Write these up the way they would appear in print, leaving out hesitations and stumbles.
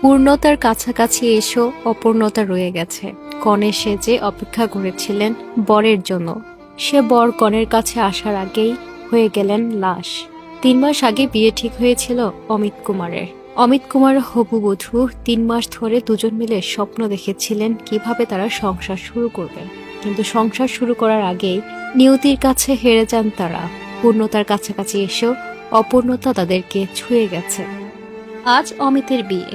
পূর্ণতার কাছাকাছি এসো অপূর্ণতা রয়ে গেছে। কনে সেজে অপেক্ষা করেছিলেন বরের জন্য। সে বর কনের কাছে আসার আগেই হয়ে গেলেন লাশ। 3 মাস আগে বিয়ে ঠিক হয়েছিল অমিত কুমারের। অমিত কুমারের হবু বধূ 3 মাস ধরে দুজন মিলে স্বপ্ন দেখেছিলেন কিভাবে তারা সংসার শুরু করবেন। কিন্তু সংসার শুরু করার আগেই নিয়তির কাছে হেরে যান তারা। পূর্ণতার কাছাকাছি এসেও অপূর্ণতা তাদেরকে ছুঁয়ে গেছে। আজ অমিতের বিয়ে।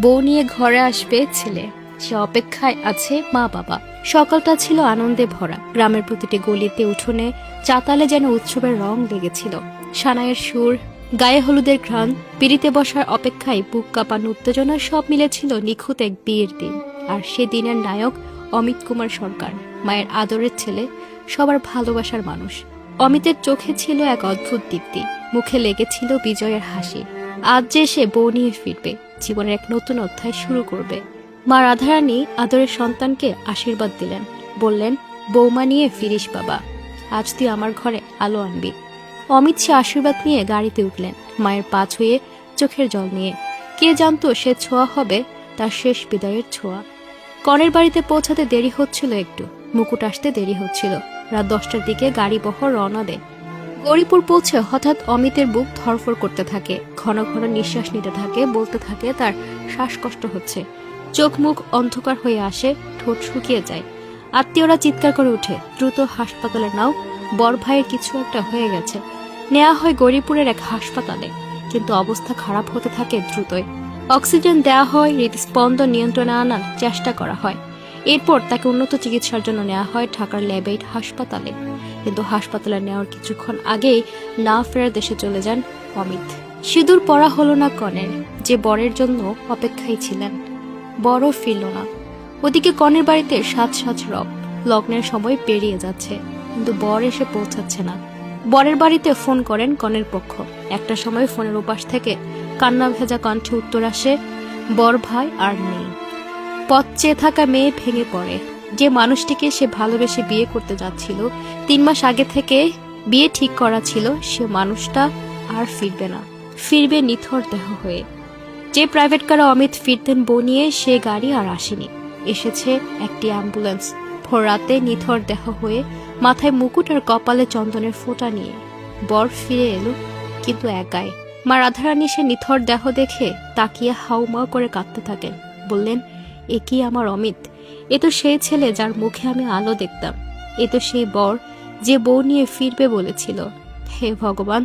বউ নিয়ে ঘরে আসবে ছেলে। সে অপেক্ষায় আছে মা বাবা। সকালটা ছিল আনন্দে ভরা। গ্রামের প্রতিটি গলিতে উঠোনে চাতালে যেন উৎসবের রং লেগেছিল। সানাইয়ের সুর, গায়ে হলুদের ঘ্রাণ, পিড়িতে বসার অপেক্ষায় বুক কাঁপানো উত্তেজনা সব মিলেছিল নিখুঁত এক বিয়ের দিন। আর সে দিনের নায়ক অমিত কুমার সরকার, মায়ের আদরের ছেলে, সবার ভালোবাসার মানুষ। অমিতের চোখে ছিল এক অদ্ভুত দীপ্তি, মুখে লেগেছিল বিজয়ের হাসি। আজ যে সে বউ নিয়ে ফিরবে, জীবনের এক নতুন অধ্যায় শুরু করবে। মা রাধারানী আদরের সন্তানকে আশীর্বাদ দিলেন, বললেন, বৌমা নিয়ে ফিরিস বাবা, আজ তুই আমার ঘরে আলো আনবি। অমিত সে আশীর্বাদ নিয়ে গাড়িতে উঠলেন, মায়ের পা ছুঁয়ে, চোখের জল নিয়ে। কে জানতো সে ছোঁয়া হবে তার শেষ বিদায়ের ছোঁয়া। কনের বাড়িতে পৌঁছাতে দেরি হচ্ছিল একটু, মুকুট আসতে দেরি হচ্ছিল। রাত 10টার দিকে গাড়ি বহর রওনা দেয়। গৌরীপুর পৌঁছে হঠাৎ অমিতের বুক ধরফর করতে থাকে, ঘন ঘন নিঃশ্বাস নিতে থাকে, বলতে থাকে তার শ্বাসকষ্ট হচ্ছে। চোখ মুখ অন্ধকার হয়ে আসে, ঠোঁট শুকিয়ে যায়। আত্মীয়রা চিৎকার করে উঠে, দ্রুত হাসপাতালে নাও, বর ভাইয়ের কিছু একটা হয়ে গেছে। নেওয়া হয় গৌরীপুরের এক হাসপাতালে, কিন্তু অবস্থা খারাপ হতে থাকে দ্রুতই। অক্সিজেন দেওয়া হয়, হৃদস্পন্দন নিয়ন্ত্রণে আনার চেষ্টা করা হয়। এরপর তাকে উন্নত চিকিৎসার জন্য নেওয়া হয় ঢাকার ল্যাবেইড হাসপাতালে। কিন্তু হাসপাতালে নেওয়ার কিছুক্ষণ আগেই না ফেরার দেশে চলে যান অমিত। সিঁদুর পরা হলো না কনের, যে বরের জন্য অপেক্ষায় ছিলেন। বরও ফিরল না। ওদিকে কনের বাড়িতে সাজ সাজ রব। লগ্নের সময় পেরিয়ে যাচ্ছে, কিন্তু বর এসে পৌঁছাচ্ছে না। বরের বাড়িতে ফোন করেন কনের পক্ষ। একটা সময় ফোনের ওপাশ থেকে কান্না ভেজা কণ্ঠে উত্তর আসে, বর ভাই আর নেই। পথ চেয়ে থাকা মেয়ে ভেঙে পড়ে। যে মানুষটিকে সে ভালোবেসে বিয়ে করতে যাচ্ছিল, 3 মাস আগে থেকে বিয়ে ঠিক করা ছিল, সে মানুষটা আর ফিরবে না। ফিরবে নিথর দেহ হয়ে। যে প্রাইভেট কারে অমিত ফিরতেন বউ নিয়ে, সে গাড়ি আর আসেনি। এসেছে একটি অ্যাম্বুলেন্স, ভোর রাতে নিথর দেহ হয়ে, মাথায় মুকুট আর কপালে চন্দনের ফোঁটা নিয়ে। বর ফিরে এলো, কিন্তু একাই। মা রাধারানী সে নিথর দেহ দেখে তাকিয়ে হাউমাউ করে কাঁদতে থাকেন। বললেন, এ কি আমার অমিত? এ তো সেই ছেলে যার মুখে আমি আলো দেখতাম। এ তো সেই বর যে বউ নিয়ে ফিরবে বলেছিল। হে ভগবান,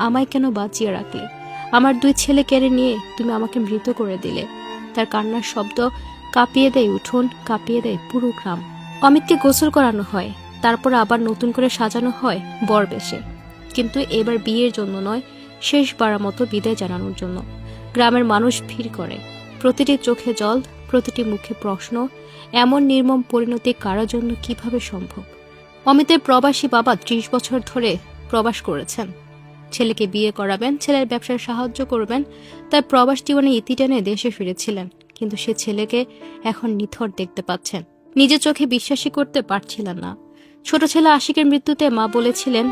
আমায় কেন বাঁচিয়ে রাখলে? আমার 2 ছেলে কেড়ে নিয়ে তুমি আমাকে মৃত করে দিলে। তার কান্নার শব্দ কাঁপিয়ে দেয় উঠোন, কাঁপিয়ে দেয় পুরো গ্রাম। অমিতকে গোসল করানো হয়, তারপর আবার নতুন করে সাজানো হয় বর বেশে। কিন্তু এবার বিয়ের জন্য নয়, শেষবারের মতো বিদায় জানানোর জন্য। গ্রামের মানুষ ভিড় করে, প্রতিটি চোখে জল, প্রতিটি মুখে প্রশ্ন, এমন নির্মম পরিণতি কারো জন্য কিভাবে সম্ভব? অমিতের প্রবাসী বাবা 30 বছর ধরে প্রবাস করেছেন। ছেলেকে বিয়ে করাবেন, ছেলের ব্যবসায় সাহায্য করবেন, তাই প্রবাস জীবনে ইতি টেনে দেশে ফিরেছিলেন। কিন্তু সে ছেলেকে এখন নিথর দেখতে পাচ্ছেন। নিজের চোখে বিশ্বাসই করতে পারছিলেন না। ছোট ছেলে আশিকের মৃত্যুতে মা বলেছিলেন,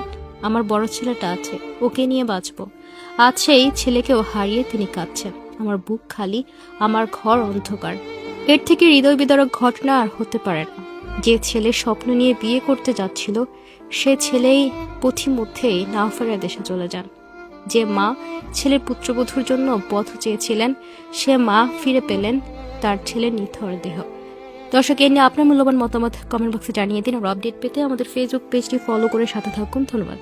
আমার বড় ছেলেটা আছে, ওকে নিয়ে বাঁচব। আজ সেই ছেলেকেও হারিয়ে তিনি কাঁদছেন। আমার বুক খালি, আমার ঘর অন্ধকার। এর থেকে হৃদয় বিদারক ঘটনা আর হতে পারে না। যে ছেলে স্বপ্ন নিয়ে বিয়ে করতে যাচ্ছিল, সে ছেলেই পথিমধ্যেই না ফেরার দেশে চলে যান। যে মা ছেলের পুত্রবধূর জন্য পথ চেয়েছিলেন, সে মা ফিরে পেলেন তার ছেলের নিথর দেহ। দর্শক, এ নিয়ে আপনার মূল্যবান মতামত কমেন্ট বক্সে জানিয়ে দিন। আর আপডেট পেতে আমাদের ফেসবুক পেজটি ফলো করে সাথে থাকুন। ধন্যবাদ।